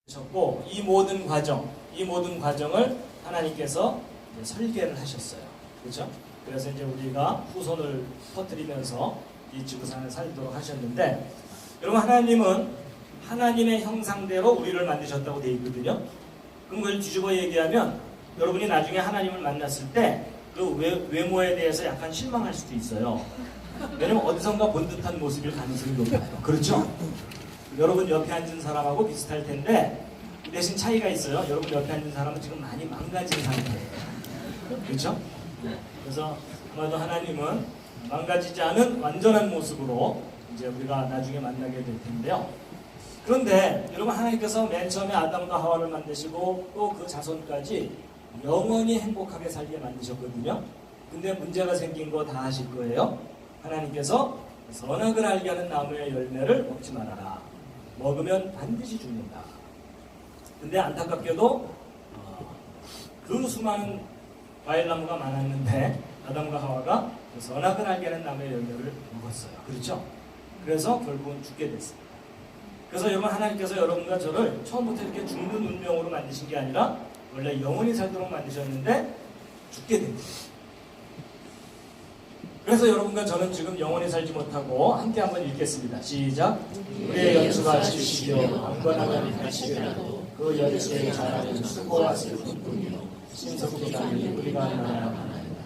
하셨고 이 모든 과정을 하나님께서 설계를 하셨어요. 그렇죠? 그래서 이제 우리가 후손을 퍼뜨리면서 이 지구상을 살도록 하셨는데, 여러분 하나님은 하나님의 형상대로 우리를 만드셨다고 되어 있거든요. 그럼 그걸 뒤집어 얘기하면 여러분이 나중에 하나님을 만났을 때 그 외모에 대해서 약간 실망할 수도 있어요. 왜냐면 어디선가 본 듯한 모습일 가능성이 높아요. 그렇죠? 여러분 옆에 앉은 사람하고 비슷할 텐데 대신 차이가 있어요. 여러분 옆에 앉은 사람은 지금 많이 망가진 상태예요. 그렇죠? 그래서 아마도 하나님은 망가지지 않은 완전한 모습으로 이제 우리가 나중에 만나게 될 텐데요. 그런데 여러분 하나님께서 맨 처음에 아담과 하와를 만드시고 또 그 자손까지 영원히 행복하게 살게 만드셨거든요. 근데 문제가 생긴 거 다 아실 거예요. 하나님께서 선악을 알게 하는 나무의 열매를 먹지 말아라. 먹으면 반드시 죽는다. 근데 안타깝게도 그 수많은 과일나무가 많았는데 아담과 하와가 선악을 알게 하는 나무의 열매를 먹었어요. 그렇죠? 그래서 결국은 죽게 됐습니다. 그래서 여러분 하나님께서 여러분과 저를 처음부터 이렇게 죽는 운명으로 만드신 게 아니라 원래 영원히 살도록 만드셨는데 죽게 됩니다. 그래서 여러분과 저는 지금 영원히 살지 못하고 함께 한번 읽겠습니다. 시작. 우리의 연수가 실시되어 강건하다니 할지라도 그 연수의 자랑은 수고와 슬픔뿐이요 신속히 가니 우리가 알아야 하나이다.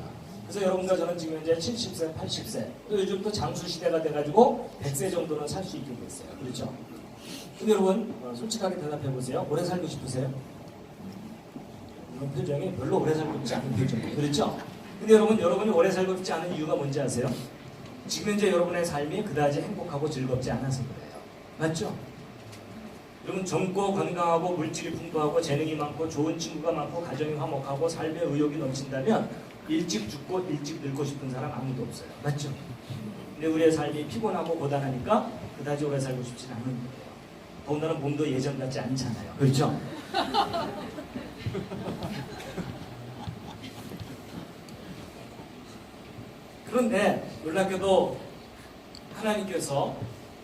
그래서 여러분과 저는 지금 현재 70세, 80세, 또 요즘 또 장수 시대가 돼가지고 100세 정도는 살 수 있게 됐어요. 그렇죠? 근데 여러분 솔직하게 대답해 보세요. 오래 살고 싶으세요? 이런 표정이 별로 오래 살고 있지 않은 표정이에요. 그렇죠? 근데 여러분이 오래 살고 있지 않은 이유가 뭔지 아세요? 지금 현재 여러분의 삶이 그다지 행복하고 즐겁지 않아서 그래요. 맞죠? 여러분 젊고 건강하고 물질이 풍부하고 재능이 많고 좋은 친구가 많고 가정이 화목하고 삶의 의욕이 넘친다면 일찍 죽고 일찍 늙고 싶은 사람 아무도 없어요. 맞죠? 근데 우리의 삶이 피곤하고 고단하니까 그다지 오래 살고 싶지는 않은 거예요. 더군다나 몸도 예전 같지 않잖아요. 그렇죠? 그런데 놀랍게도 하나님께서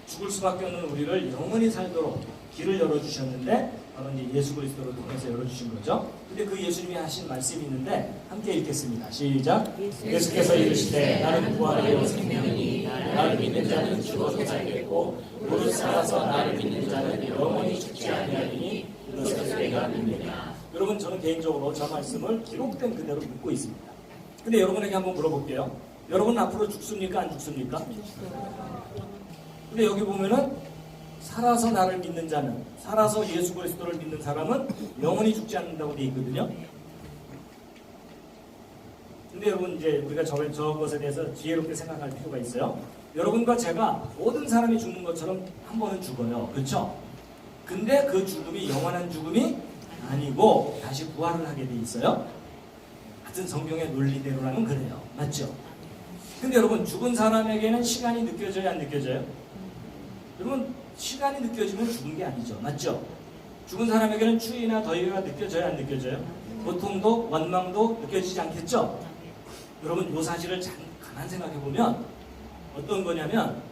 죽을 수밖에 없는 우리를 영원히 살도록 길을 열어주셨는데 바로 이제 예수 그리스도를 통해서 열어주신 거죠. 근데 그 예수님이 하신 말씀이 있는데 함께 읽겠습니다. 시작. 예수께서 이르시되 나는 부활이요 생명이니 나를 믿는 자는 죽어도 살겠고 무릇 살아서 나를 믿는 자는 영원히 죽지 아니하리니 이것을 내가 믿느냐. 여러분 저는 개인적으로 저 말씀을 기록된 그대로 믿고 있습니다. 근데 여러분에게 한번 물어볼게요. 여러분 앞으로 죽습니까? 안 죽습니까? 근데 여기 보면은 살아서 나를 믿는 자는, 살아서 예수 그리스도를 믿는 사람은 영원히 죽지 않는다고 되어 있거든요. 근데 여러분 이제 우리가 저것에 대해서 지혜롭게 생각할 필요가 있어요. 여러분과 제가 모든 사람이 죽는 것처럼 한 번은 죽어요. 그렇죠? 근데 그 죽음이 영원한 죽음이 아니고 다시 부활을 하게 돼 있어요. 같은 성경의 논리대로라면 그래요. 맞죠? 근데 여러분 죽은 사람에게는 시간이 느껴져요? 안 느껴져요? 여러분 시간이 느껴지면 죽은 게 아니죠. 맞죠? 죽은 사람에게는 추위나 더위가 느껴져요? 안 느껴져요? 고통도 원망도 느껴지지 않겠죠? 여러분 이 사실을 가만 생각해 보면 어떤 거냐면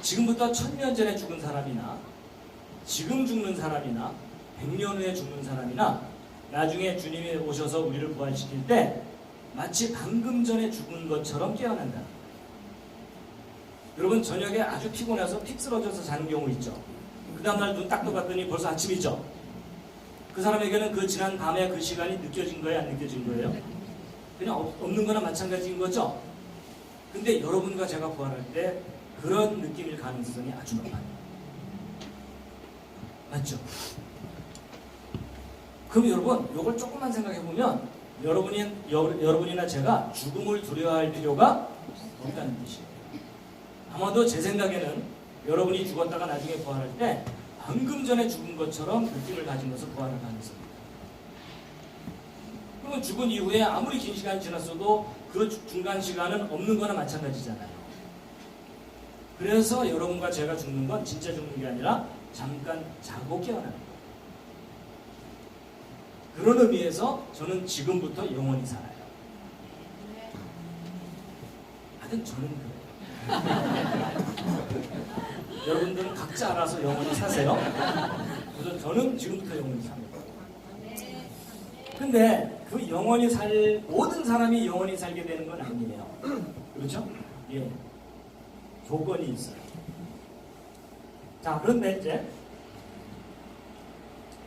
지금부터 1000년 전에 죽은 사람이나 지금 죽는 사람이나 100년 후에 죽는 사람이나 나중에 주님이 오셔서 우리를 부활시킬 때 마치 방금 전에 죽은 것처럼 깨어난다. 여러분 저녁에 아주 피곤해서 픽 쓰러져서 자는 경우 있죠. 그 다음날 눈 딱 떠봤더니 벌써 아침이죠. 그 사람에게는 그 지난 밤에 그 시간이 느껴진 거예요? 안 느껴진 거예요? 그냥 없는 거나 마찬가지인 거죠. 근데 여러분과 제가 부활할 때 그런 느낌일 가능성이 아주 높아요. 맞죠? 그럼 여러분 이걸 조금만 생각해 보면 여러분이나 제가 죽음을 두려워할 필요가 없다는 뜻이에요. 아마도 제 생각에는 여러분이 죽었다가 나중에 부활할 때 방금 전에 죽은 것처럼 느낌을 가진 것을 부활할 가능성이 있습니다. 그러면 죽은 이후에 아무리 긴 시간이 지났어도 그 중간 시간은 없는 거나 마찬가지잖아요. 그래서 여러분과 제가 죽는 건 진짜 죽는 게 아니라 잠깐 자고 깨어나는 거예요. 그런 의미에서 저는 지금부터 영원히 살아요. 하여튼 저는 그래요. 여러분들은 각자 알아서 영원히 사세요. 그래서 저는 지금부터 영원히 삽니다. 근데 그 영원히 모든 사람이 영원히 살게 되는 건 아니에요. 그렇죠? 예. 조건이 있어요. 자, 그런데 이제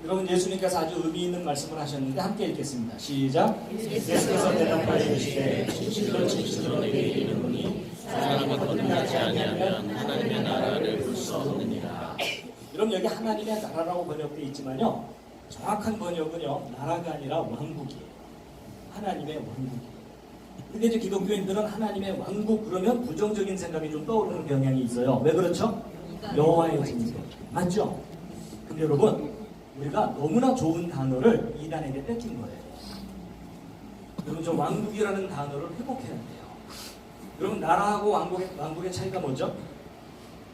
여러분 예수님께서 아주 의미 있는 말씀을 하셨는데 함께 읽겠습니다. 시작. 예수께서 대답하여 이르시되 진실로 진실로 내게 이르노니 사람이 거듭나지 아니하면 하나님의 나라를 볼 수 없느니라. 여러분 여기 하나님의 나라라고 번역되어 있지만요, 정확한 번역은요 나라가 아니라 왕국이에요. 하나님의 왕국이에요. 근데 이제 기독교인들은 하나님의 왕국 그러면 부정적인 생각이 좀 떠오르는 경향이 있어요. 왜 그렇죠? 여호와의 진노 맞죠? 근데 여러분 우리가 너무나 좋은 단어를 이단에게 뺏긴 거예요. 여러분 저 왕국이라는 단어를 회복해야 돼요. 여러분 나라하고 왕국의 차이가 뭐죠?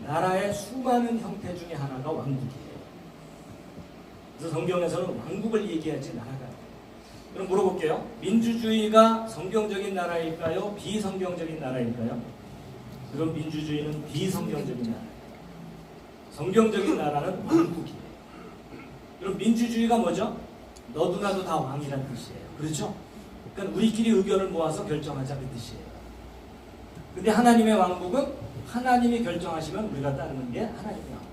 나라의 수많은 형태 중에 하나가 왕국이에요. 그래서 성경에서는 왕국을 얘기하지 나라가. 그럼 물어볼게요. 민주주의가 성경적인 나라일까요? 비성경적인 나라일까요? 그럼 민주주의는 비성경적인 나라예요. 성경적인 나라는 왕국이에요. 그럼 민주주의가 뭐죠? 너도 나도 다 왕이라는 뜻이에요. 그렇죠? 그러니까 우리끼리 의견을 모아서 결정하자 그 뜻이에요. 근데 하나님의 왕국은 하나님이 결정하시면 우리가 따르는 게 하나님의 왕국이에요.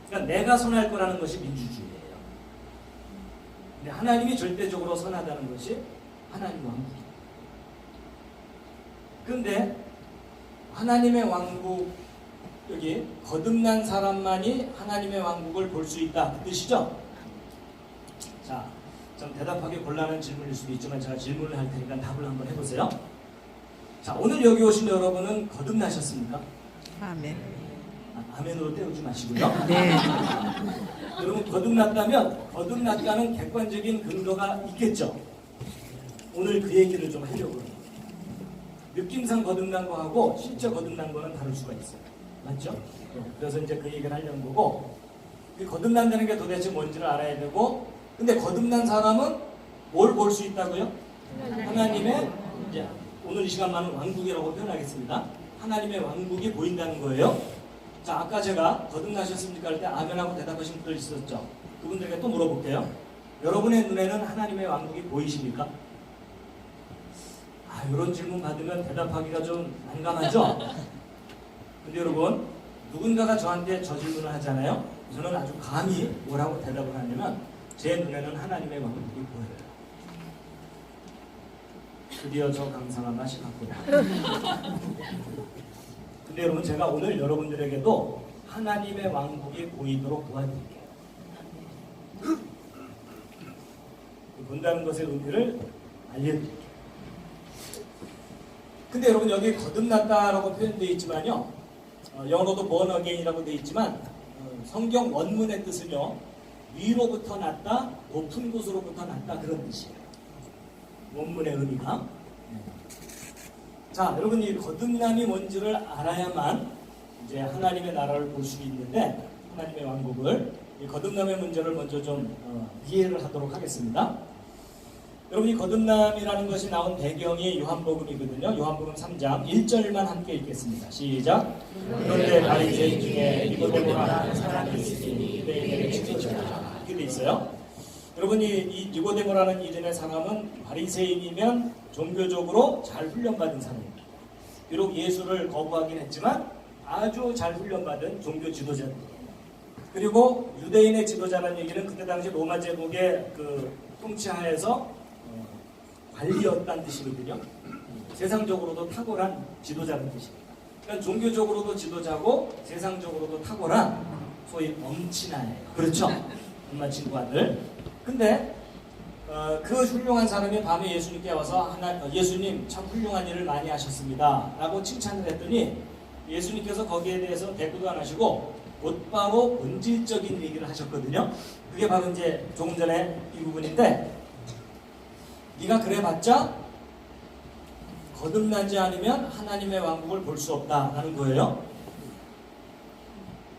그러니까 내가 선할 거라는 것이 민주주의예요. 근데 하나님이 절대적으로 선하다는 것이 하나님 왕국이에요. 그런데 하나님의 왕국 여기 거듭난 사람만이 하나님의 왕국을 볼 수 있다 그 뜻이죠? 자, 좀 대답하기 곤란한 질문일 수도 있지만 제가 질문을 할 테니까 답을 한번 해보세요. 자, 오늘 여기 오신 여러분은 거듭나셨습니까? 아멘. 아멘으로 때우지 마시고요. 네. 여러분 거듭났다면 거듭났다는 객관적인 근거가 있겠죠? 오늘 그 얘기를 좀 하려고 해요. 느낌상 거듭난 거하고 실제 거듭난 거는 다를 수가 있어요. 맞죠? 그래서 이제 그 얘기를 하려는 거고, 거듭난다는 게 도대체 뭔지를 알아야 되고, 근데 거듭난 사람은 뭘 볼 수 있다고요? 하나님의, 이제 오늘 이 시간만은 왕국이라고 표현하겠습니다. 하나님의 왕국이 보인다는 거예요. 자, 아까 제가 거듭나셨습니까? 할 때 아멘하고 대답하신 분들 있었죠? 그분들에게 또 물어볼게요. 여러분의 눈에는 하나님의 왕국이 보이십니까? 이런 질문 받으면 대답하기가 좀 난감하죠? 근데 여러분, 누군가가 저한테 저 질문을 하잖아요. 저는 아주 감히 뭐라고 대답을 하냐면 제 눈에는 하나님의 왕국이 보여요. 드디어 저 감상한 맛이 갔구나. 근데 여러분 제가 오늘 여러분들에게도 하나님의 왕국이 보이도록 도와드릴게요. 본다는 것의 의미를 알려드릴게요. 근데 여러분 여기 거듭났다라고 표현되어 있지만요, 영어로도 born again이라고 되어 있지만 성경 원문의 뜻은요, 위로부터 났다, 높은 곳으로부터 났다 그런 뜻이에요. 원문의 의미가. 자, 여러분 이 거듭남이 뭔지를 알아야만 이제 하나님의 나라를 볼 수 있는데, 하나님의 왕국을, 이 거듭남의 문제를 먼저 좀 이해를 하도록 하겠습니다. 여러분 이 거듭남이라는 것이 나온 배경이 요한복음이거든요. 요한복음 3장 1절만 함께 읽겠습니다. 시작. 그런데 바리새인 중에 니고데모라는 사람이 있으니 그에게 지켜주라. 이렇게 돼 있어요. 여러분 이 니고데모라는 이름의 사람은 바리새인이면 종교적으로 잘 훈련받은 사람입니다. 비록 예수를 거부하긴 했지만 아주 잘 훈련받은 종교 지도자입니다. 그리고 유대인의 지도자라는 얘기는 그때 당시 로마 제국의 그 통치하에서 관리였다는 뜻이거든요. 세상적으로도 탁월한 지도자는 뜻입니다. 그러니까 종교적으로도 지도자고 세상적으로도 탁월한 소위 엄친아예요. 그렇죠? 엄마 친구 아들. 근데 그 훌륭한 사람이 밤에 예수님께 와서 예수님 참 훌륭한 일을 많이 하셨습니다 라고 칭찬을 했더니 예수님께서 거기에 대해서 대꾸도 안 하시고 곧바로 본질적인 얘기를 하셨거든요. 그게 바로 이제 조금 전에 이 부분인데, 네가 그래봤자 거듭나지 않으면 하나님의 왕국을 볼 수 없다라는 거예요.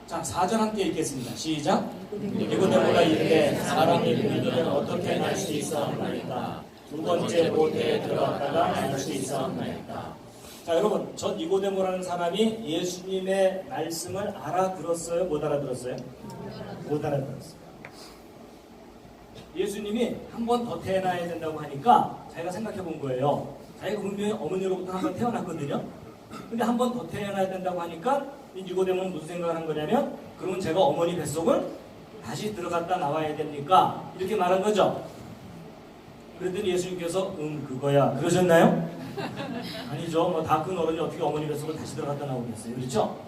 자, 4절 함께 읽겠습니다. 시작. 니고데모가 이르되 사람이 믿으면 어떻게 날 수 있사옵나이까? 두 번째 모태에 들어갔다가 날 수 있사옵나이까? 자, 여러분, 저 니고데모라는 사람이 예수님의 말씀을 알아들었어요? 못 알아들었어요? 못 알아들었어요. 예수님이 한 번 더 태어나야 된다고 하니까 자기가 생각해 본 거예요. 자기가 분명히 어머니로부터 한 번 태어났거든요. 근데 한 번 더 태어나야 된다고 하니까 이 니고데모는 무슨 생각을 한 거냐면, 그러면 제가 어머니 뱃속을 다시 들어갔다 나와야 됩니까? 이렇게 말한 거죠. 그랬더니 예수님께서 그거야 그러셨나요? 아니죠. 뭐 다 큰 어른이 어떻게 어머니 뱃속을 다시 들어갔다 나오겠어요. 그렇죠?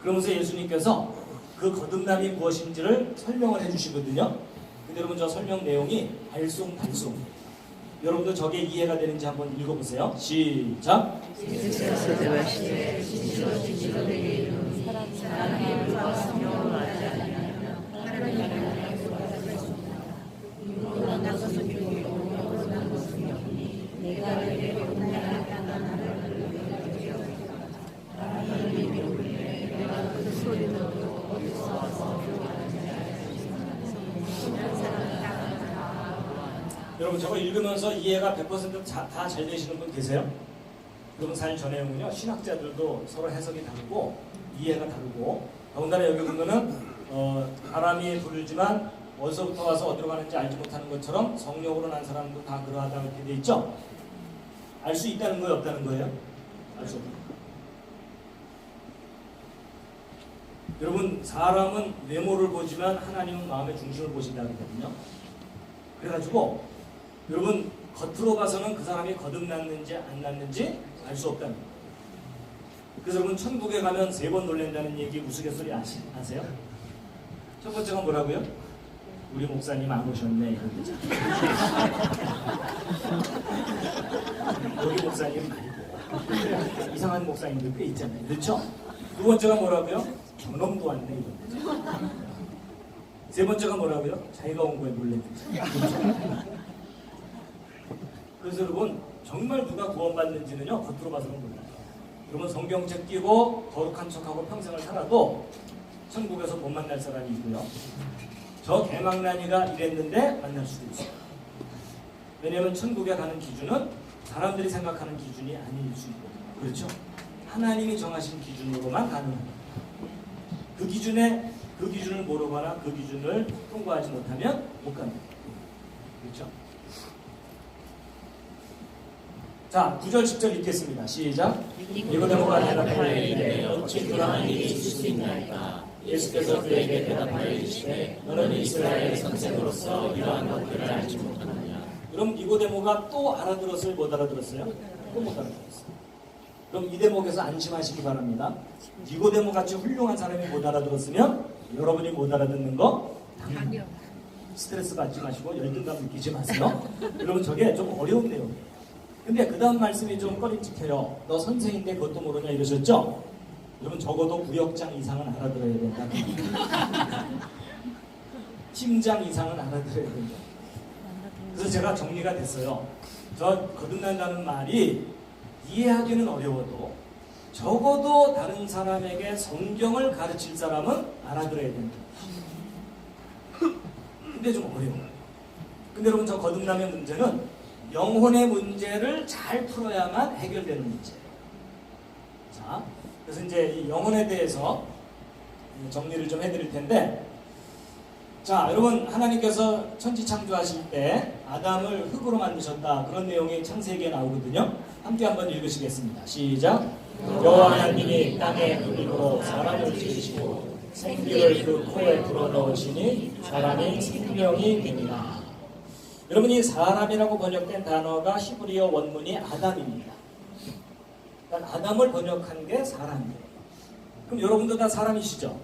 그러면서 예수님께서 그 거듭남이 무엇인지를 설명을 해주시거든요. 근데 여러분, 저 설명 내용이 알쏭달쏭. 여러분들 저게 이해가 되는지 한번 읽어보세요. 시작. 여러분, 저거 읽으면서 이해가 100% 다 잘 되시는 분 계세요? 여러분, 사실 저 내용은요, 신학자들도 서로 해석이 다르고 이해가 다르고, 더군다나 여기 보면은 바람이 불지만 어디서부터 와서 어디로 가는지 알지 못하는 것처럼 성령으로 난 사람도 다 그러하다 이렇게 돼 있죠? 알 수 있다는 거예요, 없다는 거예요? 알 수 없다. 여러분, 사람은 외모를 보지만 하나님은 마음의 중심을 보신다 그러거든요. 그래가지고 여러분, 겉으로 봐서는 그 사람이 거듭났는지 안 났는지 알 수 없다는 거예요. 그래서 여러분, 천국에 가면 3번 놀란다는 얘기 우스갯소리 아세요? 첫 번째가 뭐라고요? 우리 목사님 안 오셨네 이런 거죠. 여기 목사님 말고 이상한 목사님들 꽤 있잖아요. 그렇죠? 두 번째가 뭐라고요? 저놈도 왔네 이런 거죠. 세 번째가 뭐라고요? 자기가 온 거에 놀랬죠. 그래서 여러분, 정말 누가 구원받는지는요, 겉으로 봐서는 몰라요. 여러분, 성경책 끼고 거룩한 척하고 평생을 살아도 천국에서 못 만날 사람이 있고요. 저 개망난이가 이랬는데 만날 수도 있어요. 왜냐하면 천국에 가는 기준은 사람들이 생각하는 기준이 아닐 수 있거든요. 그렇죠? 하나님이 정하신 기준으로만 가능합니다. 그 기준을 모르거나 그 기준을 통과하지 못하면 못 갑니다. 그렇죠? 자, 9절 10절 읽겠습니다. 시작. 니고데모가 대답하여 이르되 어찌 그러한 일이 있을 수 있나이까. 예수께서 그에게 대답하여 이르시되 너는 이스라엘의 선생으로서 이러한 것들을 알지 못하느냐. 그럼 니고데모가 또 알아들었어요? 못 알아들었어요? 또 못 알아들었어요. 그럼 이 대목에서 안심하시기 바랍니다. 니고데모 같이 훌륭한 사람이 못 알아들었으면 여러분이 못 알아듣는 거 당연히 스트레스 받지 마시고 열등감 느끼지 마세요. 여러분, 저게 좀 어려운 내용이에요. 근데 그 다음 말씀이 좀 꺼림칙해요. 너 선생인데 그것도 모르냐 이러셨죠? 여러분, 적어도 구역장 이상은 알아들어야 된다. 팀장 이상은 알아들어야 된다. 그래서 제가 정리가 됐어요. 저 거듭난다는 말이 이해하기는 어려워도 적어도 다른 사람에게 성경을 가르칠 사람은 알아들어야 된다. 근데 좀 어려워요. 근데 여러분, 저 거듭남의 문제는 영혼의 문제를 잘 풀어야만 해결되는 문제예요. 자, 그래서 이제 이 영혼에 대해서 정리를 좀 해드릴 텐데, 자, 여러분, 하나님께서 천지 창조하실 때 아담을 흙으로 만드셨다, 그런 내용이 창세기에 나오거든요. 함께 한번 읽으시겠습니다. 시작. 여호와 하나님이 땅의 흙으로 사람을 지으시고 생기를 그 코에 불어넣으시니 사람이 생명이 되니라. 여러분, 이 사람이라고 번역된 단어가 히브리어 원문이 아담입니다. 그러니까 아담을 번역한 게 사람이에요. 그럼 여러분도 다 사람이시죠?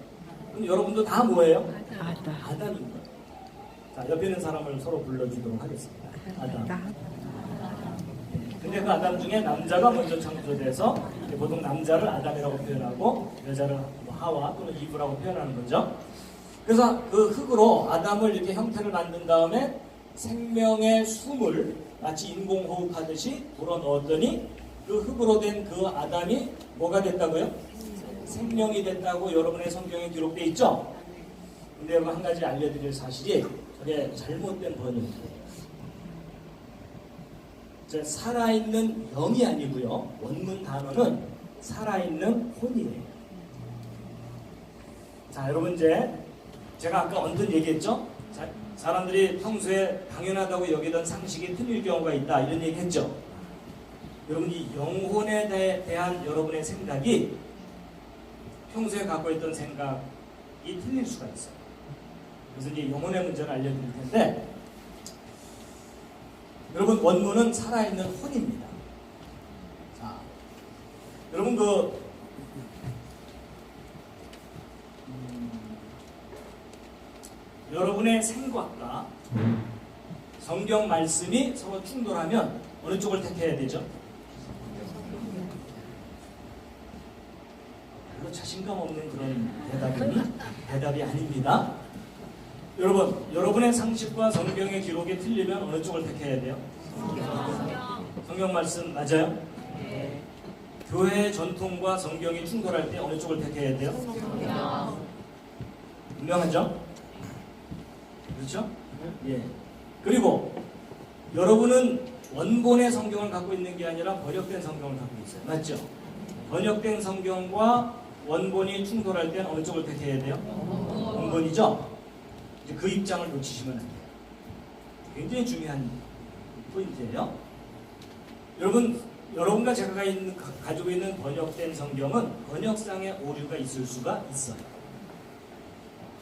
그럼 여러분도 다 뭐예요? 아담인 거예요. 자, 옆에 있는 사람을 서로 불러주도록 하겠습니다. 아담. 근데 그 아담 중에 남자가 먼저 창조돼서 보통 남자를 아담이라고 표현하고 여자를 하와 또는 이브라고 표현하는 거죠. 그래서 그 흙으로 아담을 이렇게 형태를 만든 다음에 생명의 숨을 마치 인공호흡하듯이 불어넣었더니 그 흙으로 된 그 아담이 뭐가 됐다고요? 생명이 됐다고 여러분의 성경에 기록되어 있죠? 근데 여러분, 한 가지 알려드릴 사실이 저게 잘못된 번역이에요. 살아있는 영이 아니고요. 원문 단어는 살아있는 혼이에요. 자, 여러분 이제 제가 아까 언뜻 얘기했죠? 사람들이 평소에 당연하다고 여기던 상식이 틀릴 경우가 있다 이런 얘기 했죠? 여러분 이 영혼에 대한 여러분의 생각이 평소에 갖고 있던 생각이 틀릴 수가 있어요. 그래서 이제 영혼의 문제를 알려드릴 텐데 여러분 원문은 살아있는 혼입니다. 자, 여러분 여러분의 생각과 성경 말씀이 서로 충돌하면 어느 쪽을 택해야 되죠? 별로 자신감 없는 그런 대답이 아닙니다. 여러분, 여러분의 상식과 성경의 기록이 틀리면 어느 쪽을 택해야 돼요? 성경 말씀 맞아요? 네. 교회의 전통과 성경이 충돌할 때 어느 쪽을 택해야 돼요? 분명하죠? 그렇죠? 예. 그리고 여러분은 원본의 성경을 갖고 있는 게 아니라 번역된 성경을 갖고 있어요. 맞죠? 번역된 성경과 원본이 충돌할 때는 어느 쪽을 택해야 돼요? 원본이죠? 이제 그 입장을 놓치시면 안 돼요. 굉장히 중요한 포인트예요. 여러분과 제가 가지고 있는 번역된 성경은 번역상의 오류가 있을 수가 있어요.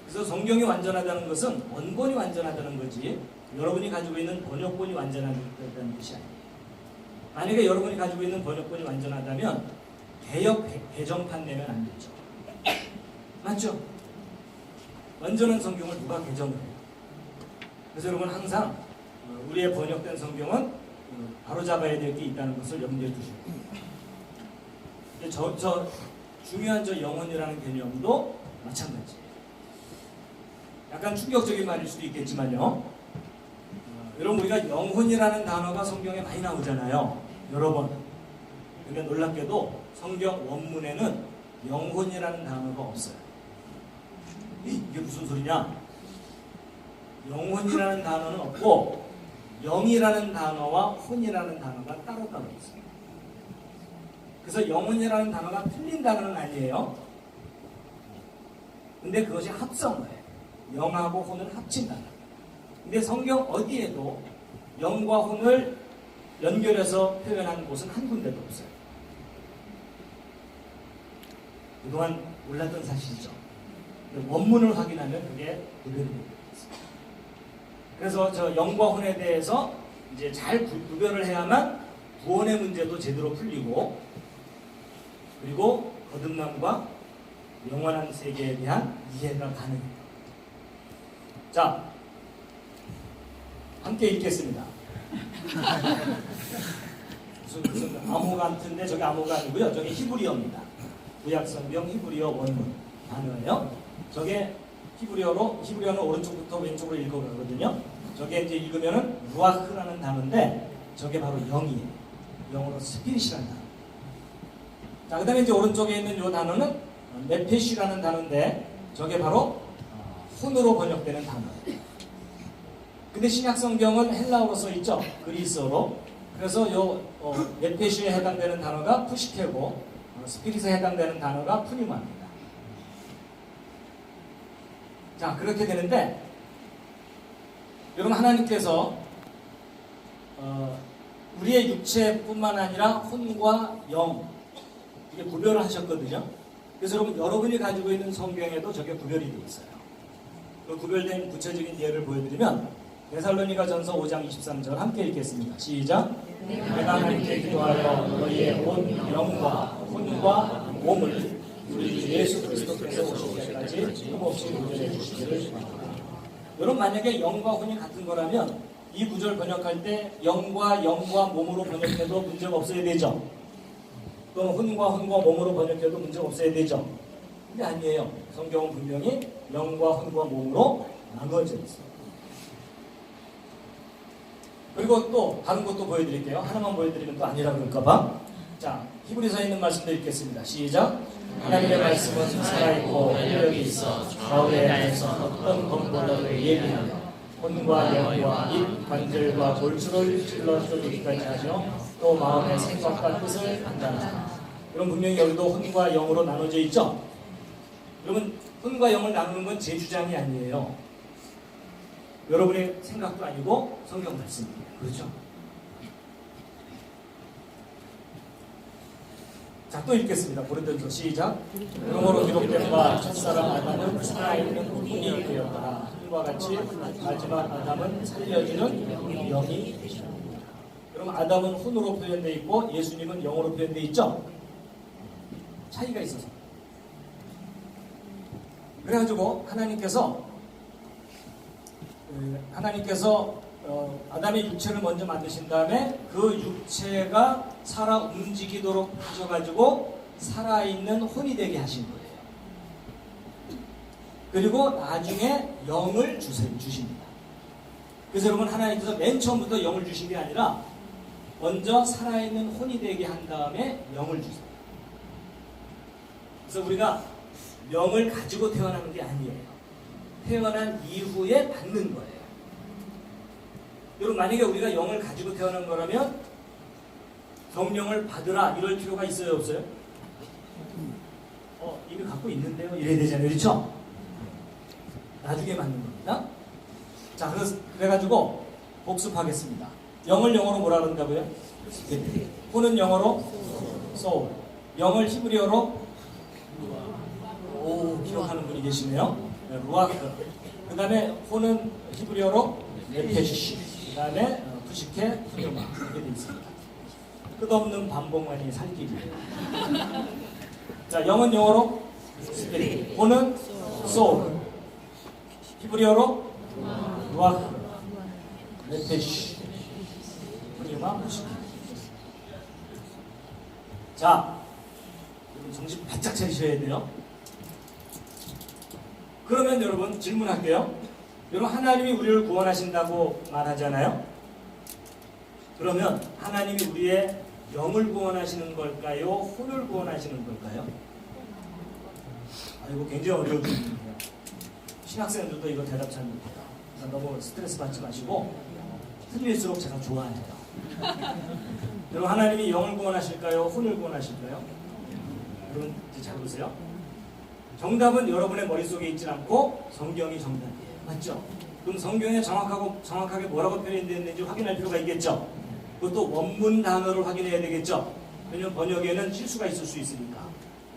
그래서 성경이 완전하다는 것은 원본이 완전하다는 거지 여러분이 가지고 있는 번역본이 완전하다는 뜻이 아니에요. 만약에 여러분이 가지고 있는 번역본이 완전하다면 개역 개정판 내면 안 되죠. 맞죠? 완전한 성경을 누가 개정을 해요? 그래서 여러분 항상 우리의 번역된 성경은 바로잡아야 될 게 있다는 것을 염두에 두시고 저 중요한 저 영혼이라는 개념도 마찬가지예요. 약간 충격적인 말일 수도 있겠지만요. 여러분 우리가 영혼이라는 단어가 성경에 많이 나오잖아요. 여러 번. 근데 놀랍게도 성경 원문에는 영혼이라는 단어가 없어요. 이게 무슨 소리냐? 영혼이라는 단어는 없고 영이라는 단어와 혼이라는 단어가 따로따로 있어요. 그래서 영혼이라는 단어가 틀린 단어는 아니에요. 근데 그것이 합성어예요. 영하고 혼을 합친 단어. 근데 성경 어디에도 영과 혼을 연결해서 표현한 곳은 한 군데도 없어요. 그동안 몰랐던 사실이죠. 원문을 확인하면 그게 구별이 됩니다. 그래서 저 영과 혼에 대해서 이제 잘 구별을 해야만 구원의 문제도 제대로 풀리고 그리고 거듭남과 영원한 세계에 대한 이해가 가능해요. 자, 함께 읽겠습니다. 무슨 암호 같은데 저게 암호가 아니고요. 저게 히브리어입니다. 구약성경 히브리어 원문 단어예요. 저게 히브리어는 오른쪽부터 왼쪽으로 읽어가거든요. 저게 이제 읽으면은 루아흐라는 단어인데 저게 바로 영이에요. 영어로 스피릿이라는 단어. 자, 그 다음에 이제 오른쪽에 있는 이 단어는 네페시라는 단어인데 저게 바로 혼으로 번역되는 단어예요. 근데 신약성경은 헬라어로 써있죠. 그리스어로. 그래서 네페시에 해당되는 단어가 푸시케고 스피릿에 해당되는 단어가 푸니마입니다. 자, 그렇게 되는데 여러분 하나님께서 우리의 육체뿐만 아니라 혼과 영 이게 구별을 하셨거든요. 그래서 여러분이 가지고 있는 성경에도 저게 구별이 되어 있어요. 그 구별된 구체적인 예를 보여드리면 데살로니가 전서 5장 23절 함께 읽겠습니다. 시작. 내가 하나님께 기도하여 너희의 온 영과 혼과 몸을 우리 주 예수 그리스도께서 오실 때까지 흠없이 구별해 주시기를 바랍니다. 여러분 만약에 영과 혼이 같은 거라면 이 구절 번역할 때 영과 몸으로 번역해도 문제가 없어야 되죠. 또 혼과 몸으로 번역해도 문제가 없어야 되죠. 근데 아니에요. 성경은 분명히 영과 혼과 몸으로 나누어져 있어요. 그리고 또 다른 것도 보여드릴게요. 하나만 보여드리면 또 아니라 그럴까봐. 자, 히브리서에 있는 말씀도 읽겠습니다. 시작. 하나님의 말씀은 살아있고 활력이 있어 좌우에 나에서 어떤 검보다도 예리하며 혼과 영과 입, 관절과 골수를 찔러 쪼개기까지 하죠. 또 마음의 생각과 뜻을 판단하라. 그럼 분명히 여기도 혼과 영으로 나눠져 있죠. 그러면 혼과 영을 나누는 건 제 주장이 아니에요. 여러분의 생각도 아니고 성경 말씀입니다. 그렇죠? 자, 또 읽겠습니다. 고린도전서 시작. 그러므로 기록된 바 첫사람 아담은 살아있는 혼이 되었더라. 혼과 같이 마지막 아담은 살려주는 영이 되셨다. 그럼 아담은 혼으로 표현되어 있고 예수님은 영으로 표현되어 있죠? 차이가 있어서. 그래가지고 하나님께서 아담의 육체를 먼저 만드신 다음에 그 육체가 살아 움직이도록 하셔가지고 살아있는 혼이 되게 하신 거예요. 그리고 나중에 영을 주십니다. 그래서 여러분 하나님께서 맨 처음부터 영을 주신 게 아니라 먼저 살아있는 혼이 되게 한 다음에 영을 주세요. 그래서 우리가 영을 가지고 태어나는 게 아니에요. 태어난 이후에 받는 거예요. 여러분 만약에 우리가 영을 가지고 태어난 거라면 성령을 받으라 이럴 필요가 있어요 없어요? 이미 갖고 있는데요 이래야 되잖아요. 그렇죠? 나중에 받는 겁니다. 자 그래가지고 복습하겠습니다. 영을 영어로 뭐라 그런다고요? 혼은 영어로 soul, 영을 히브리어로 기억하는 분이 계시네요. 루아크. 그 다음에 혼은 히브리어로 네페시. 그 다음에 푸시케, 푸뉴마. 이렇게 되어 있습니다. 끝없는 반복만이 살길이에요. 자, 영은 영어로 스피릿, 혼은 소울, 히브리어로 루아크, 네페시, 푸뉴마, 푸시케. 자, 여러분 정신 바짝 차리셔야 돼요. 그러면 여러분 질문할게요. 여러분 하나님이 우리를 구원하신다고 말하잖아요. 그러면 하나님이 우리의 영을 구원하시는 걸까요? 혼을 구원하시는 걸까요? 이거 굉장히 어려운 질문이에요. 신학생들도 이거 대답 잘 못해요. 너무 스트레스 받지 마시고 틀릴수록 제가 좋아해요. 여러분 하나님이 영을 구원하실까요? 혼을 구원하실까요? 여러분 잘 보세요. 정답은 여러분의 머릿속에 있지 않고 성경이 정답이에요. 맞죠? 그럼 성경에 정확하게 뭐라고 표현되어 있는지 확인할 필요가 있겠죠? 그것도 원문 단어를 확인해야 되겠죠? 왜냐하면 번역에는 실수가 있을 수 있으니까.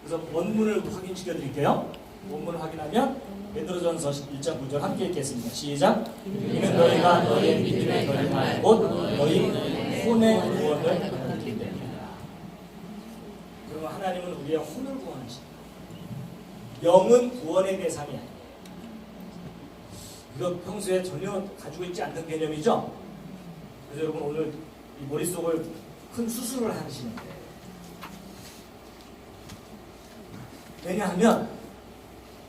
그래서 원문을 확인시켜 드릴게요. 원문을 확인하면 베드로전서 1장 9절 함께 읽겠습니다. 시작. 이는 너희가 너희의 믿음의 결말 곧 너희 혼의 구원을 얻기 때문이다. 그러면 하나님은 우리의 혼을 구원하십니다. 영은 구원의 대상이 아니에요. 이거 평소에 전혀 가지고 있지 않는 개념이죠? 그래서 여러분 오늘 이 머릿속을 큰 수술을 하시는데 왜냐하면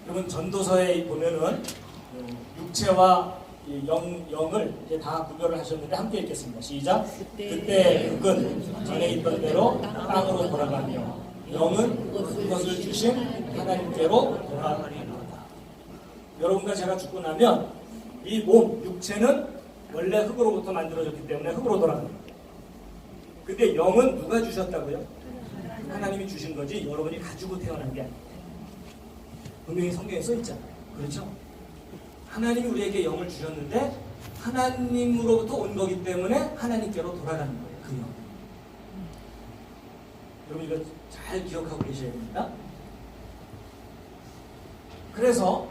여러분 전도서에 보면은 육체와 영을 이제 다 구별을 하셨는데 함께 읽겠습니다. 시작. 그때 육은 전에 있던 대로 땅으로 돌아가며 영은 그것을 주신 하나님께로 돌아가리로다. 여러분과 제가 죽고 나면 이 몸, 육체는 원래 흙으로부터 만들어졌기 때문에 흙으로 돌아갑니다. 근데 영은 누가 주셨다고요? 하나님이 주신 거지 여러분이 가지고 태어난 게 아니에요. 분명히 성경에 써있잖아요. 그렇죠? 하나님이 우리에게 영을 주셨는데 하나님으로부터 온 거기 때문에 하나님께로 돌아가는 거예요. 그 영. 여러분 이거 잘 기억하고 계셔야 됩니다. 그래서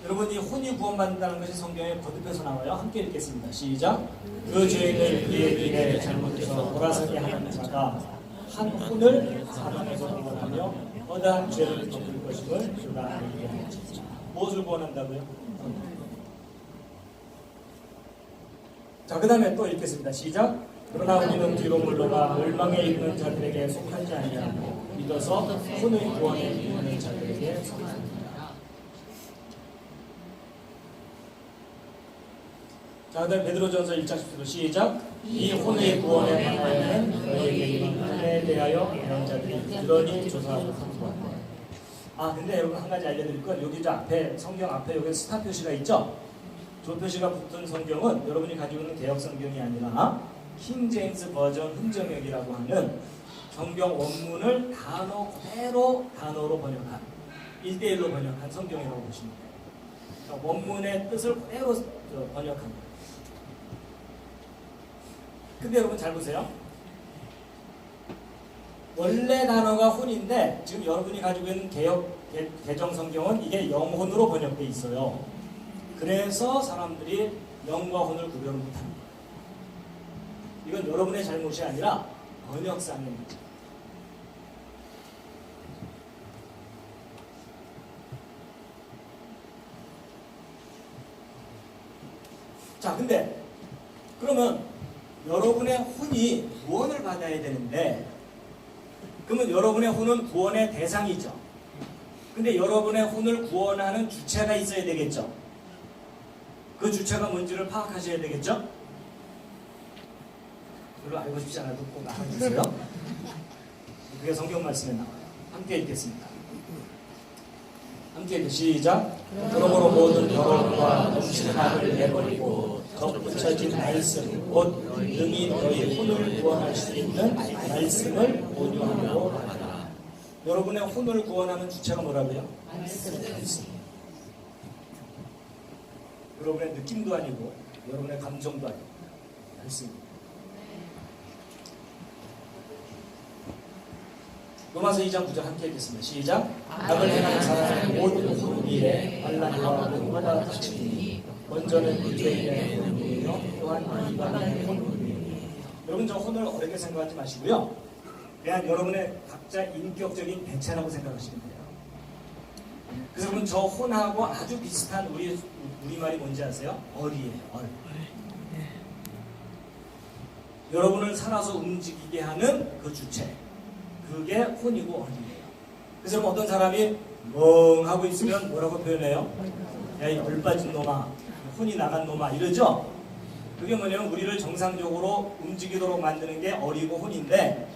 여러분이 혼이 구원받는다는 것이 성경에 거듭해서 나와요. 함께 읽겠습니다. 시작. 그 죄인을 그의 길에 잘못해서 돌아서게 하는 자가 한 혼을 사망에서 구원하며 허다한 죄를 덮을 것임을 그가 알게 하였습니다. 무엇을 구원한다고요? 자, 그 다음에 또 읽겠습니다. 시작. 그러나 우리는 뒤로 물러가 멸망에 이르는 자들에게 속하지 아니하고 믿어서 혼의 구원에 이르는 자들에게 속합니다. 자, 그다음 베드로전서 1장 10절 시작. 이 혼의 구원의 방법은 너희에게 이만에 대하여 이런 자들이 부지런히 조사하고 탐구한다. 근데 여러분 한 가지 알려드릴 건 여기 저 앞에 성경 앞에 여기 스타 표시가 있죠. 조표시가 붙은 성경은 여러분이 가지고 있는 개역 성경이 아니라 킹 제임스 버전 흥정역이라고 하는 성경 원문을 단어 그대로 단어로 번역한 1대1로 번역한 성경이라고 보시면 돼요. 그러니까 원문의 뜻을 그대로 번역한 거예요. 근데 여러분 잘 보세요. 원래 단어가 혼인데 지금 여러분이 가지고 있는 개정 성경은 이게 영혼으로 번역되어 있어요. 그래서 사람들이 영과 혼을 구별을 못합니다. 이건 여러분의 잘못이 아니라 번역상의 문제. 자, 근데 그러면 여러분의 혼이 구원을 받아야 되는데, 그러면 여러분의 혼은 구원의 대상이죠. 근데 여러분의 혼을 구원하는 주체가 있어야 되겠죠. 그 주체가 뭔지를 파악하셔야 되겠죠. 별로 알고 싶지 않아도 꼭 알아주세요. 그게 성경 말씀에 나와요. 함께 읽겠습니다. 함께 시작. 그러므로 모든 더러움과 음식함을 내버리고 덧붙여진 말씀 곧 능히 너희 혼을 구원할 수 있는 말씀을 온유함으로 하라. 여러분의 혼을 구원하는 주체가 뭐라고요? 말씀. 여러분의 느낌도 아니고 여러분의 감정도 아니고 말씀입니다. 로마서 2장 9절 함께 읽겠습니다. 시작. 악을 행하는 사람은 모든 혼이에 반란과 눈보다 다치니 먼저는 유대인의 혼이요 또한 이방인의 혼이요. 여러분 저 혼을 어렵게 생각하지 마시고요. 그냥 여러분의 각자 인격적인 배체라고 생각하시면 돼요. 그래서 여러분 저 혼하고 아주 비슷한 우리말이 뭔지 아세요? 얼이에요. 얼. 여러분을 살아서 움직이게 하는 그 주체. 그게 혼이고 얼이에요. 그래서 여러분 어떤 사람이 멍하고 있으면 뭐라고 표현해요? 야, 이 물 빠진 놈아, 혼이 나간 놈아 이러죠? 그게 뭐냐면 우리를 정상적으로 움직이도록 만드는 게 얼이고 혼인데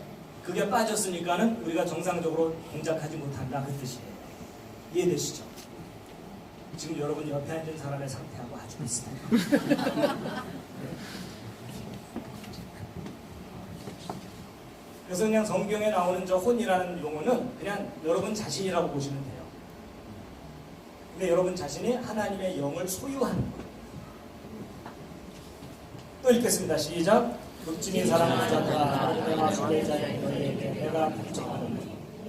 그게 빠졌으니까는 우리가 정상적으로 동작하지 못한다 그 뜻이에요. 이해되시죠? 지금 여러분 옆에 앉은 사람의 상태하고 아주 비슷해요. 그래서 그냥 성경에 나오는 저 혼이라는 용어는 그냥 여러분 자신이라고 보시면 돼요. 근데 여러분 자신이 하나님의 영을 소유하는 거예요. 또 읽겠습니다. 시작. 육진이 사랑하는 자들아 내가 소외자인 너희에게 내가 걱정하는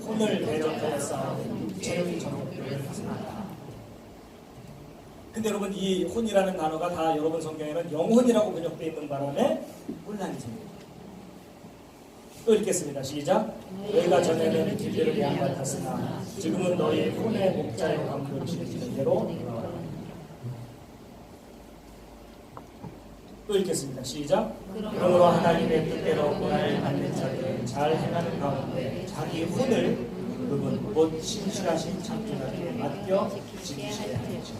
혼을 대적하여 싸우는 육체의 정욕들을 하라. 근데 여러분 이 혼이라는 단어가 다 여러분 성경에는 영혼이라고 번역되어 있는 바람에 혼란이 생깁니다. 또 읽겠습니다. 시작. 너희가 전에는 길들을 양 같았으나 지금은 너희 혼의 목자의 감독을 지키는 대로 돌아와라. 또 읽겠습니다. 시작. 그러므로 하나님의 뜻대로 고난을 받는 자들은 잘 행하는 가운데 자기 혼을 그분 곧 신실하신 창조자에게 맡겨 지키셔야 하죠.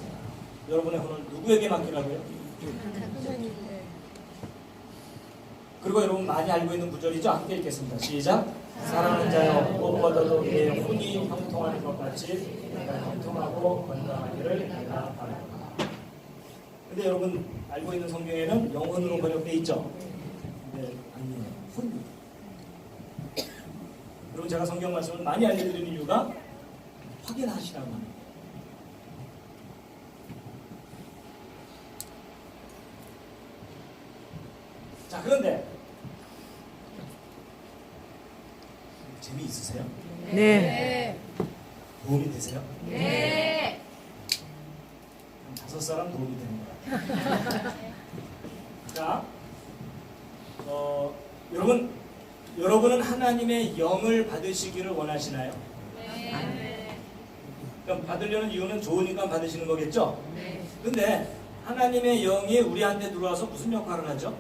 여러분의 혼을 누구에게 맡기라고요? 그리고 여러분 많이 알고 있는 구절이죠? 함께 읽겠습니다. 시작. 사랑하는 자여 무엇보다도 내 혼이 형통하는 것 같이 내가 형통하고 건강하기를 내가 바랍니다. 근데 여러분 알고 있는 성경에는 영혼으로 번역되어 있죠? 근데 아니에요. 혼. 여러분 제가 성경 말씀을 많이 알려드리는 이유가 확인하시라고 합니다. 자, 그런데 재미있으세요? 네. 도움이 되세요? 네. 5사람 도움이 되는 거야. 자, 여러분은 하나님의 영을 받으시기를 원하시나요? 네. 그럼 받으려는 이유는 좋으니까 받으시는 거겠죠? 네. 근데 하나님의 영이 우리한테 들어와서 무슨 역할을 하죠?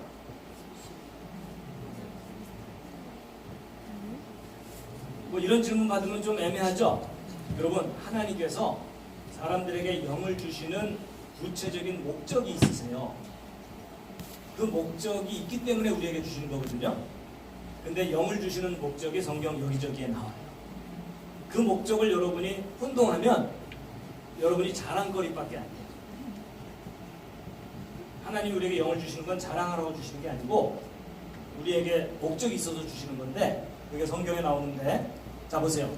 뭐 이런 질문 받으면 좀 애매하죠? 여러분 하나님께서 사람들에게 영을 주시는 구체적인 목적이 있으세요. 그 목적이 있기 때문에 우리에게 주시는 거거든요. 근데 영을 주시는 목적이 성경 여기저기에 나와요. 그 목적을 여러분이 혼동하면 여러분이 자랑거리밖에 안 돼요. 하나님 우리에게 영을 주시는 건 자랑하라고 주시는 게 아니고 우리에게 목적이 있어서 주시는 건데 그게 성경에 나오는데 자 보세요.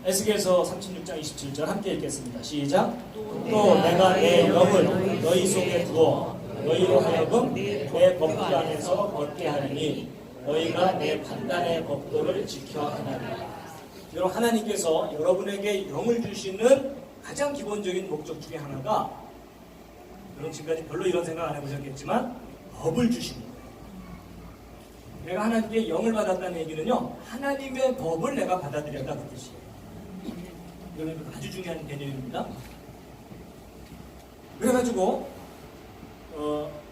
에스겔서 36장 27절 함께 읽겠습니다. 시작. 또 내가 내 영을 너희 속에 두어 너희로 하여금 내 법규 안에서 걷게 하리니 너희가 내 판단의 법도를 지켜 하나니라. 여러분 하나님께서 여러분에게 영을 주시는 가장 기본적인 목적 중에 하나가 여러분 지금까지 별로 이런 생각 안 해보셨겠지만 법을 주시는 거예요. 내가 하나님께 영을 받았다는 얘기는요 하나님의 법을 내가 받아들였다 그 뜻이에요. 이건 아주 중요한 개념입니다. 그래가지고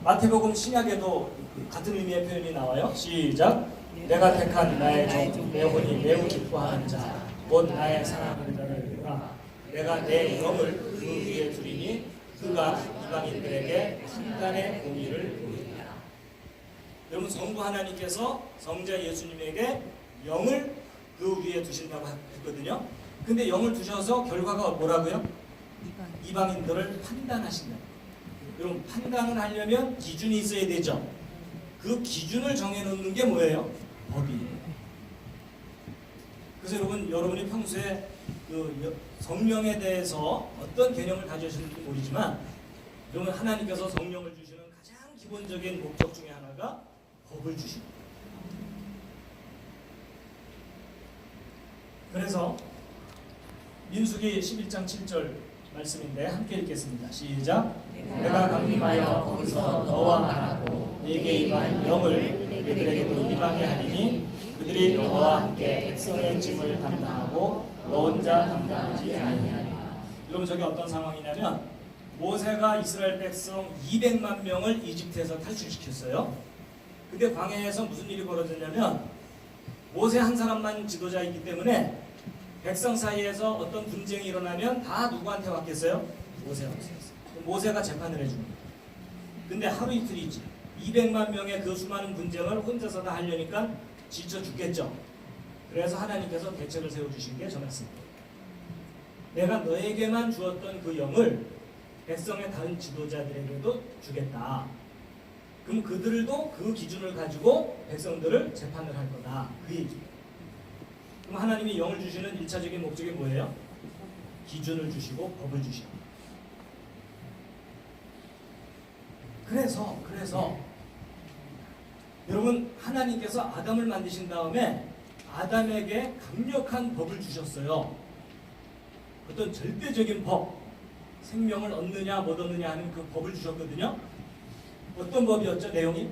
마태복음 신약에도 같은 의미의 표현이 나와요. 시작. 내가 택한 나의 종 내 혼이 매우 기뻐하는 자 곧 나의 사랑하는 자를 위하라. 내가 내 영을 그 위에 두리니 그가 이방인들에게 판단의 공의를 보이리라. 여러분 성부 하나님께서 성자 예수님에게 영을 그 위에 두신다고 했거든요. 근데 영을 두셔서 결과가 뭐라고요? 이방인들을 판단하신다. 여러분 판단을 하려면 기준이 있어야 되죠. 그 기준을 정해놓는 게 뭐예요? 법이에요. 그래서 여러분이 평소에 그 성령에 대해서 어떤 개념을 가지셨는지 모르지만 여러분 하나님께서 성령을 주시는 가장 기본적인 목적 중에 하나가 법을 주십니다. 그래서 민수기 11장 7절 말씀인데 함께 읽겠습니다. 시작. 내가 강림하여 거기서 너와 말하고 네게 임한 영을 그들에게도 임하게 하리니 그들이 너와 함께 백성의 짐을 담당하고 너 혼자 담당하지 아니하리라. 여러분 저게 어떤 상황이냐면 모세가 이스라엘 백성 200만 명을 이집트에서 탈출시켰어요. 근데 광야에서 무슨 일이 벌어졌냐면 모세 한 사람만 지도자이기 때문에 백성 사이에서 어떤 분쟁이 일어나면 다 누구한테 왔겠어요? 모세한테 왔어요. 모세가 재판을 해줍니다. 근데 하루 이틀이지 200만 명의 그 수많은 분쟁을 혼자서 다 하려니까 지쳐 죽겠죠. 그래서 하나님께서 대책을 세워주신 게 저 말씀입니다. 내가 너에게만 주었던 그 영을 백성의 다른 지도자들에게도 주겠다. 그럼 그들도 그 기준을 가지고 백성들을 재판을 할 거다. 그 얘기예요. 그럼 하나님이 영을 주시는 1차적인 목적이 뭐예요? 기준을 주시고 법을 주시고. 그래서 여러분 하나님께서 아담을 만드신 다음에 아담에게 강력한 법을 주셨어요. 어떤 절대적인 법, 생명을 얻느냐 못 얻느냐 하는 그 법을 주셨거든요. 어떤 법이었죠? 내용이?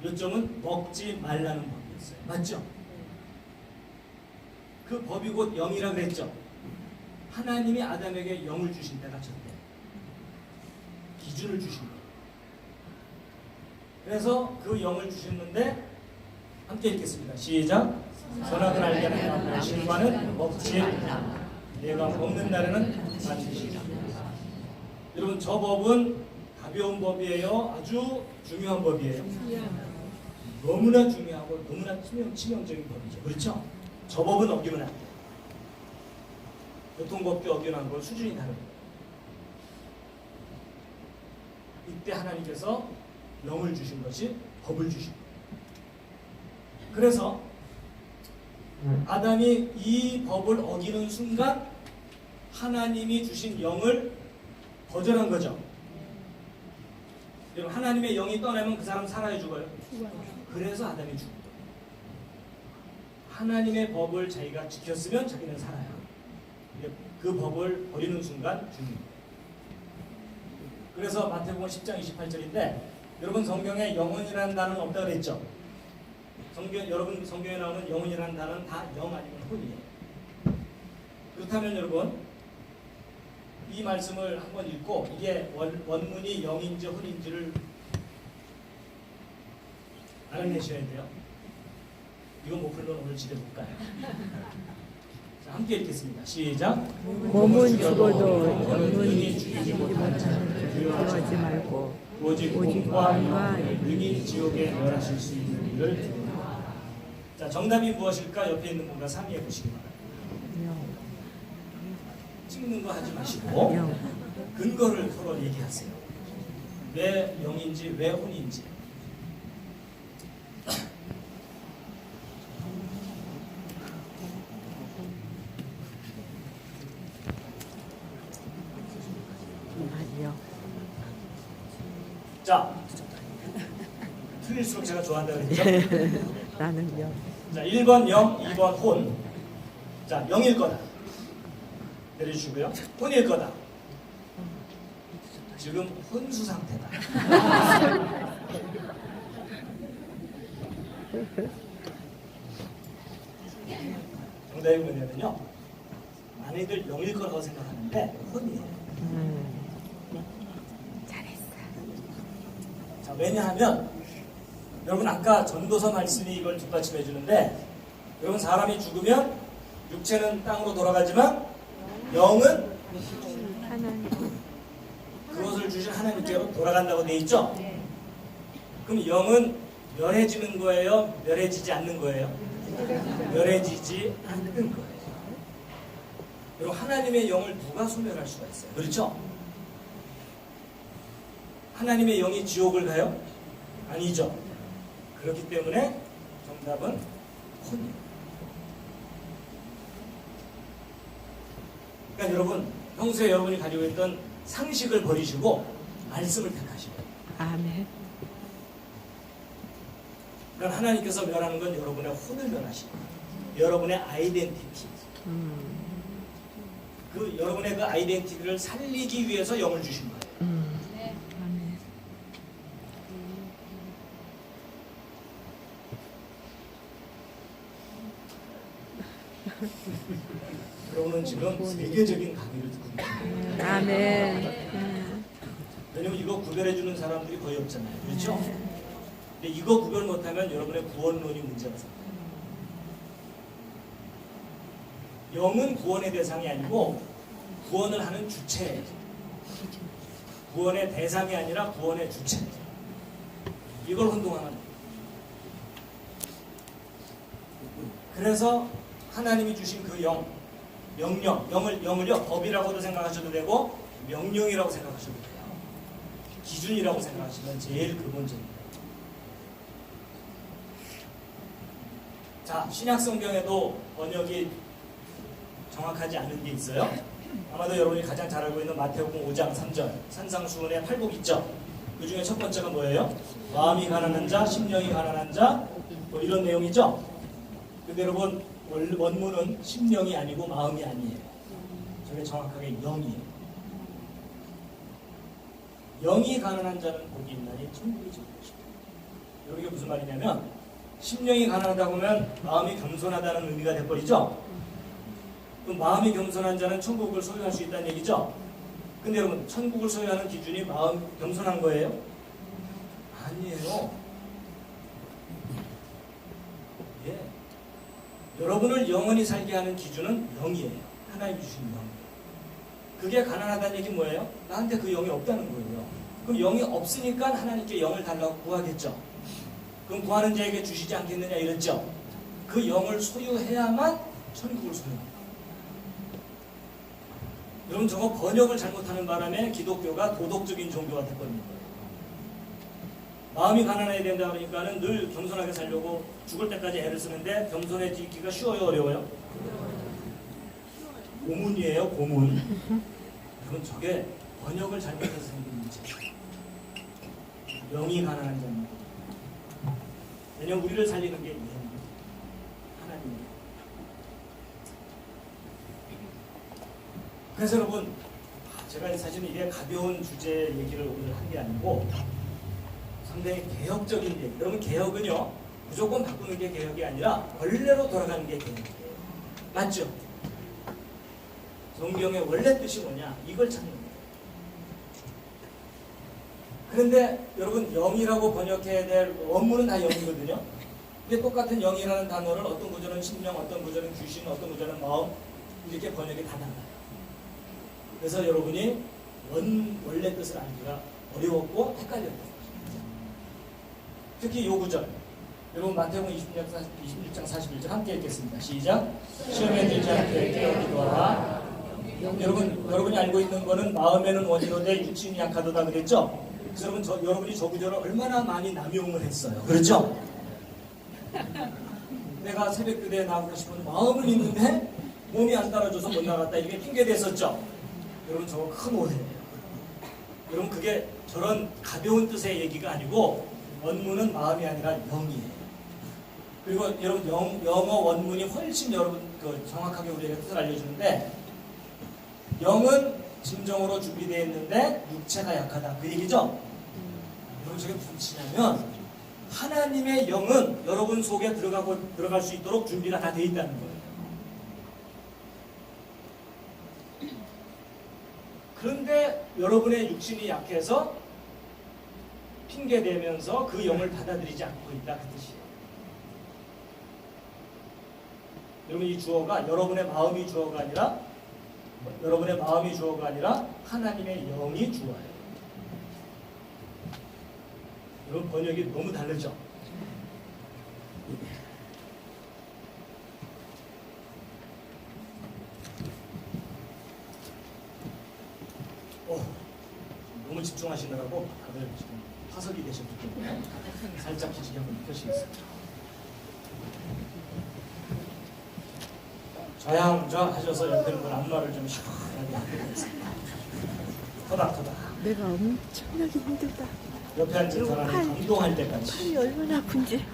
요점은 먹지 말라는 법이었어요. 맞죠? 그 법이 곧 영이라 그랬죠. 하나님이 아담에게 영을 주신 때가 저때 기준을 주신 거예요. 그래서 그 영을 주셨는데 함께 읽겠습니다. 시작. 선악을 알게 하는 신과는 먹지 말라. 내가 먹는 날에는 반드시. 여러분 저 법은 가벼운 법이에요. 아주 중요한 법이에요. 너무나 중요하고 너무나 치명적인 법이죠. 그렇죠? 저 법은 어기면 안 돼요. 교통법도 어기는 걸 수준이 다릅니다. 이때 하나님께서 영을 주신 것이 법을 주신 거예요. 그래서 아담이 이 법을 어기는 순간 하나님이 주신 영을 거절한 거죠. 여러분 하나님의 영이 떠나면 그 사람 살아요 죽어요? 그래서 아담이 죽은 거예요. 하나님의 법을 자기가 지켰으면 자기는 살아요. 그 법을 버리는 순간 죽는 거예요. 그래서 마태복음 10장 28절인데 여러분 성경에 영혼이라는 단어는 없다고 그랬죠? 여러분 성경에 나오는 영혼이라는 단어는 다 영 아니면 혼이에요. 그렇다면 여러분 이 말씀을 한번 읽고 이게 원문이 영인지 혼인지를 알아내셔야 돼요. 이거 못 풀면 오늘 집에 못 가요. 자, 함께 읽겠습니다. 시작. 몸은 죽어도 영혼이 죽이지 못하는 두려워하지 말고 오직 공과 능히 지옥에 멸하실 수 있는 일을 두려워하라. 자, 정답이 무엇일까? 옆에 있는 분과 상의해 보시기 바랍니다. 찍는 거 하지 마시고 근거를 서로 얘기하세요. 왜 영인지 왜 혼인지. 아니요. 자, 틀릴수록 제가 좋아한다고 그랬죠? 나는요. 자, 1번 영, 2번 혼. 자, 영일 거다. 내려주시고요. 혼일 거다. 지금 혼수 상태다. 정답이 뭐냐면요. 많이들 영일 거라고 생각하는데 혼이에요. 잘했어. 자, 왜냐하면 여러분 아까 전도서 말씀이 이걸 뒷받침해 주는데 여러분 사람이 죽으면 육체는 땅으로 돌아가지만 영은 하나님. 그것을 주신 하나님께로 돌아간다고 돼 있죠? 그럼 영은 멸해지는 거예요? 멸해지지 않는 거예요? 멸해지지 않는 거예요. 여러분 하나님의 영을 누가 소멸할 수가 있어요? 그렇죠? 하나님의 영이 지옥을 가요? 아니죠. 그렇기 때문에 정답은 혼이에요. 그러니까 여러분 평소에 여러분이 가지고 있던 상식을 버리시고 말씀을 택하시고 아멘. 그러니까 하나님께서 멸하는 건 여러분의 혼을 멸하시고 여러분의 아이덴티티 그 여러분의 그 아이덴티티를 살리기 위해서 영을 주신 거예요. 아멘. 여러분은 지금 세계적인 강의를 듣고 있습니다. 아멘. 왜냐면 이거 구별해주는 사람들이 거의 없잖아요. 그렇죠? 근데 이거 구별 못하면 여러분의 구원론이 문제가 생겨요. 영은 구원의 대상이 아니고 구원을 하는 주체예요. 구원의 대상이 아니라 구원의 주체. 이걸 혼동하면 돼요. 그래서 하나님이 주신 그 영, 명령, 영을요 법이라고도 생각하셔도 되고 명령이라고 생각하셔도 돼요. 기준이라고 생각하시면 제일 근본적입니다. 자, 신약성경에도 번역이 정확하지 않은 게 있어요. 아마도 여러분이 가장 잘 알고 있는 마태복음 5장 3절 산상수훈의 팔복 있죠. 그 중에 첫 번째가 뭐예요? 마음이 가난한 자, 심령이 가난한 자, 뭐 이런 내용이죠. 근데 여러분 원문은 심령이 아니고 마음이 아니에요. 저게 정확하게 영이에요. 영이 가난한 자는 복이 있나니 천국이 지을 것이다. 여러분 이게 무슨 말이냐면 심령이 가난하다고 하면 마음이 겸손하다는 의미가 돼버리죠. 그럼 마음이 겸손한 자는 천국을 소유할 수 있다는 얘기죠. 근데 여러분 천국을 소유하는 기준이 마음 겸손한 거예요? 아니에요. 예. 여러분을 영원히 살게 하는 기준은 영이에요. 하나님 주신 영. 그게 가난하다는 얘기는 뭐예요? 나한테 그 영이 없다는 거예요. 그럼 영이 없으니까 하나님께 영을 달라고 구하겠죠. 그럼 구하는 자에게 주시지 않겠느냐 이랬죠. 그 영을 소유해야만 천국을 소유합니다. 여러분 저거 번역을 잘못하는 바람에 기독교가 도덕적인 종교가 돼버리는 거예요. 마음이 가난해야 된다 그러니까는 늘 겸손하게 살려고 죽을 때까지 애를 쓰는데 겸손해지기가 쉬워요, 어려워요? 고문이에요, 고문. 여러분 저게 번역을 잘못해서 생긴 문제예요. 영이 가난한 자입니다. 왜냐면 우리를 살리는 게 하나님이에요. 그래서 여러분 제가 사실은 이게 가벼운 주제 얘기를 오늘 한 게 아니고 상당히 개혁적인 얘기. 여러분 개혁은요 무조건 바꾸는 게 개혁이 아니라 원래로 돌아가는 게 개혁이에요. 맞죠? 성경의 원래 뜻이 뭐냐 이걸 찾는 거예요. 그런데 여러분 영이라고 번역해야 될 원문은 다 영이거든요. 근데 똑같은 영이라는 단어를 어떤 구절은 심령, 어떤 구절은 귀신, 어떤 구절은 마음 이렇게 번역이 다 달라요. 그래서 여러분이 원래 뜻을 알기가 어려웠고 헷갈렸던 거죠. 특히 이 구절 여러분 마태복음 26장 41절 함께 읽겠습니다. 시작. 시험에 들지 않게 깨어기도 하라. 여러분이 알고 있는 거는 마음에는 원이로되 육신이 약하도다 그랬죠? 그래서 여러분이 저 구절을 얼마나 많이 남용을 했어요. 그렇죠? 내가 새벽 기도에 나가고 싶은 마음은 있는데 몸이 안 따라줘서 못 나갔다. 이게 핑계 됐었죠? 여러분 저거 큰 오해예요. 여러분 그게 저런 가벼운 뜻의 얘기가 아니고 원문은 마음이 아니라 영이에요. 그리고 여러분 영어 원문이 훨씬 여러분 정확하게 우리에게 뜻을 알려주는데 영은 진정으로 준비되어 있는데 육체가 약하다. 그 얘기죠? 여러분 저게 무슨 뜻이냐면 하나님의 영은 여러분 속에 들어갈 수 있도록 준비가 다 되어 있다는 거예요. 그런데 여러분의 육신이 약해서 핑계대면서 그 영을 받아들이지 않고 있다. 그 뜻이에요. 여러분 이 주어가 여러분의 마음이 주어가 아니라 하나님의 영이 주어예요. 여러분 번역이 너무 다르죠? 너무 집중하시느라고 다들 지금 화석이 되셨기 때문에 살짝 기지개 한번 펴시겠습니다. 좌양좌 하셔서 옆에 있는 안마를 좀 시원하게 하게 되겠습니다. 토닥토닥. 내가 엄청나게 힘들다. 옆에 앉은 사람이 감동할 때까지. 팔이 얼마나 아픈지.